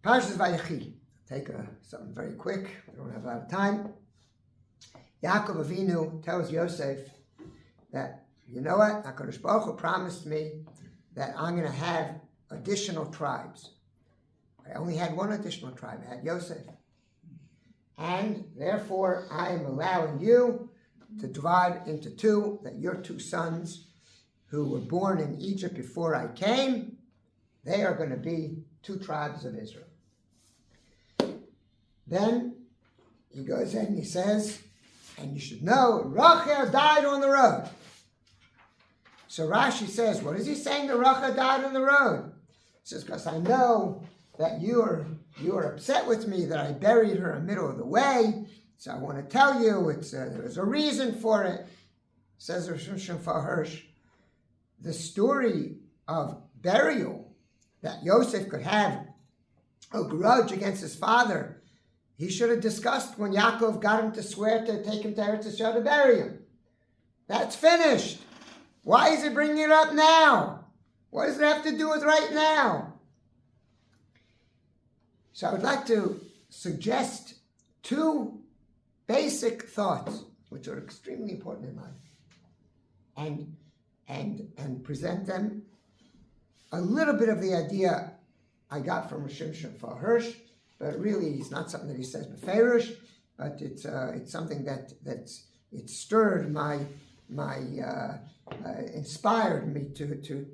Pashas Veyechi. Take something very quick. We don't have a lot of time. Yaakov Avinu tells Yosef that, you know what? HaKadosh Baruch Hu promised me that I'm going to have additional tribes. I only had one additional tribe. I had Yosef. And therefore, I am allowing you to divide into two, that your two sons who were born in Egypt before I came, they are going to be two tribes of Israel. Then he goes ahead and he says, and you should know, Rachel died on the road. So Rashi says, what is he saying that Rachel died on the road? He says, because I know that you are upset with me that I buried her in the middle of the way. So I want to tell you, there's a reason for it. Says Rosh Hirsch, the story of burial, that Yosef could have a grudge against his father, he should have discussed when Yaakov got him to swear to take him to Eretz Yisrael to bury him. That's finished. Why is he bringing it up now? What does it have to do with right now? So I would like to suggest two basic thoughts, which are extremely important in life, and present them. A little bit of the idea I got from Rosh Hirsch, but really it's not something that he says beferish, but it's something that it stirred inspired me to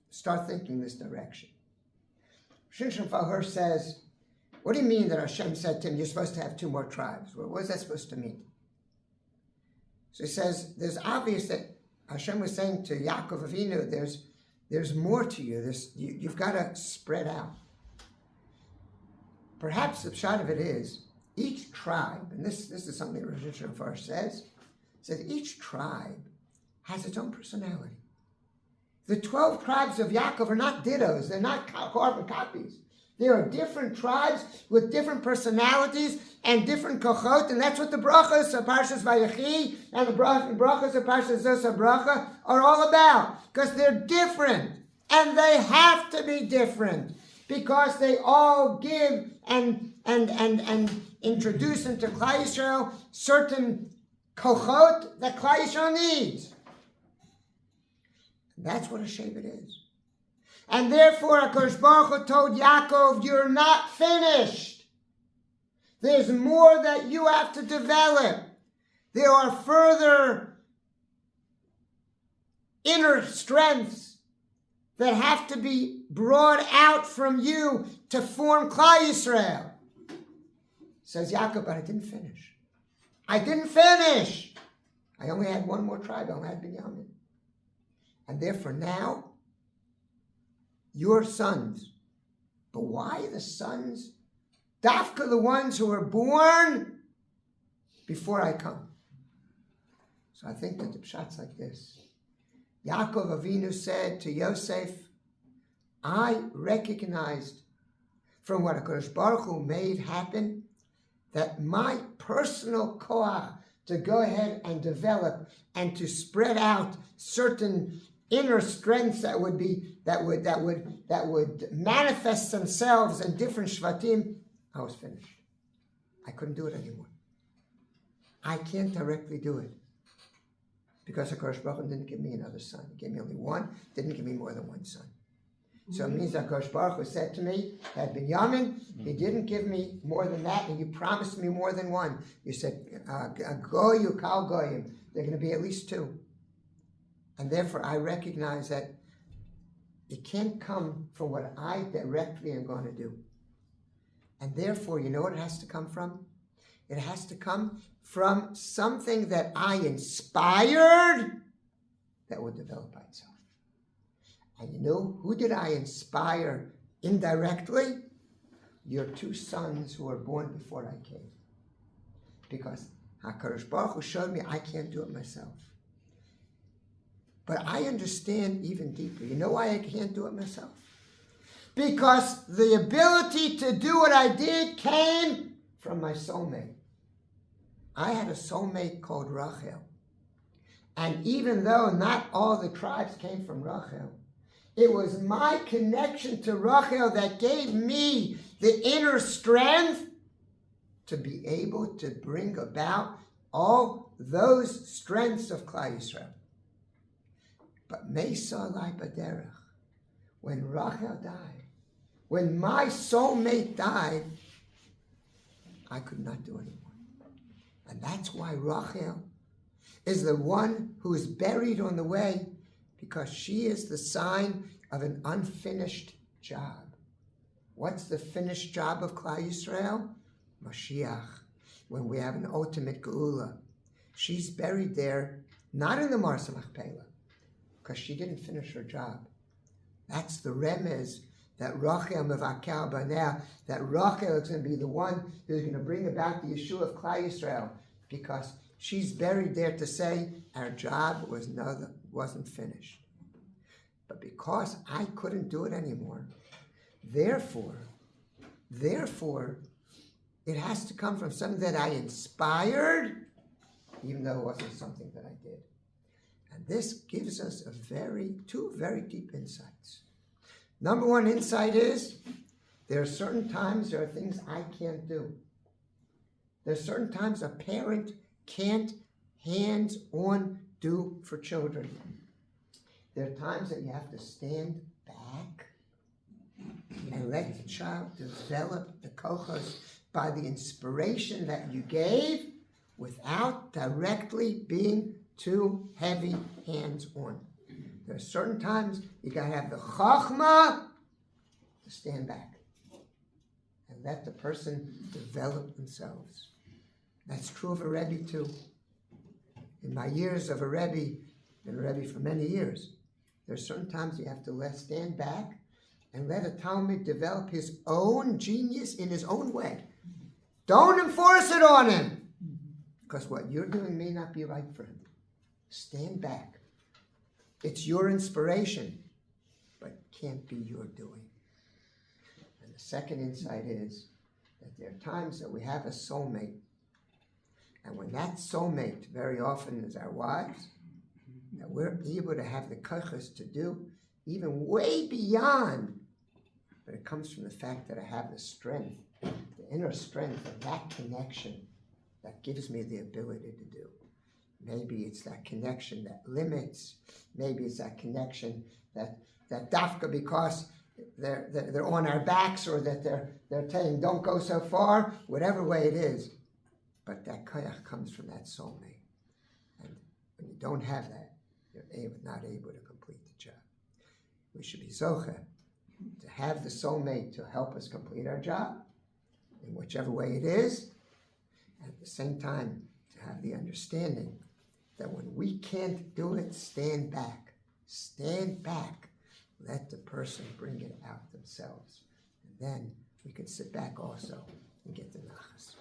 start thinking this direction. Rosh Hirsch says, what do you mean that Hashem said to him, you're supposed to have two more tribes? What is that supposed to mean? So he says, there's obvious that Hashem was saying to Yaakov Avinu, there's more to you. You've got to spread out. Perhaps the pshat of it is, each tribe, and this is something Rosh Hirsch says each tribe has its own personality. The 12 tribes of Yaakov are not dittos. They're not carbon copies. There are different tribes with different personalities and different kochot, and that's what the brachas of Pashas Veyechi and the brachas of Pashas Zos Bracha are all about, because they're different, and they have to be different, because they all give and introduce into Klal Yisrael certain kochot that Klal Yisrael needs. And that's what a Shevet is. And therefore, HaKadosh Baruch Hu told Yaakov, you're not finished. There's more that you have to develop. There are further inner strengths that have to be brought out from you to form Klal Yisrael. Says Yaakov, but I didn't finish. I only had one more tribe. I only had Binyamin. And therefore now, your sons. But why the sons? Dafka, the ones who were born before I come. So I think that the pshat's like this. Yaakov Avinu said to Yosef, I recognized from what HaKadosh Baruch Hu made happen that my personal koach to go ahead and develop and to spread out certain inner strengths that would manifest themselves in different shvatim, I was finished. I couldn't do it anymore. I can't directly do it. Because HaKadosh Baruch Hu didn't give me another son. He gave me only one, didn't give me more than one son. So it means that HaKadosh Baruch Hu said to me, that Binyamin, he didn't give me more than that, and you promised me more than one. You said, Goyu kal goyim. They're going to be at least two. And therefore, I recognize that it can't come from what I directly am going to do. And therefore, you know what it has to come from? It has to come from something that I inspired that would develop by itself. And you know, who did I inspire indirectly? Your two sons who were born before I came. Because HaKadosh Baruch Hu showed me I can't do it myself. But I understand even deeper. You know why I can't do it myself? Because the ability to do what I did came from my soulmate. I had a soulmate called Rachel. And even though not all the tribes came from Rachel, It was my connection to Rachel that gave me the inner strength to be able to bring about all those strengths of Klal Yisrael. But Mesa Lai Baderech, when Rachel died, when my soulmate died, I could not do anymore. And that's why Rachel is the one who is buried on the way, because she is the sign of an unfinished job. What's the finished job of Klal Yisrael? Mashiach. When we have an ultimate geula. She's buried there, not in the Marsa Machpelah, because she didn't finish her job. That's the remez that Rachel mevakel baneh, that Rachel is going to be the one who's going to bring about the Yeshua of Klal Yisrael, because she's buried there to say our job wasn't finished. But because I couldn't do it anymore, therefore, it has to come from something that I inspired, even though it wasn't something that I did. And this gives us two very deep insights. Number one insight is, there are certain times, there are things I can't do. There are certain times a parent can't hands-on do for children. There are times that you have to stand back and let the child develop the kochos by the inspiration that you gave without directly being too heavy hands-on. There are certain times you got to have the chachma to stand back and let the person develop themselves. That's true of a Rebbe too. In my years of a Rebbe, been a Rebbe for many years, there are certain times you have to stand back and let a Talmud develop his own genius in his own way. Don't enforce it on him, because what you're doing may not be right for him. Stand back. It's your inspiration, but it can't be your doing. And the second insight is that there are times that we have a soulmate, and when that soulmate very often is our wives, that we're able to have the kochos to do even way beyond, but it comes from the fact that I have the strength, the inner strength of that connection that gives me the ability to do. Maybe it's that connection that limits. Maybe it's that connection that dafka, because they're on our backs, or that they're saying don't go so far, whatever way it is. But that koyach comes from that soulmate. And when you don't have that, you're not able to complete the job. We should be zocheh to have the soulmate to help us complete our job, in whichever way it is, and at the same time to have the understanding that when we can't do it, stand back. Stand back. Let the person bring it out themselves. And then we can sit back also and get the nachas.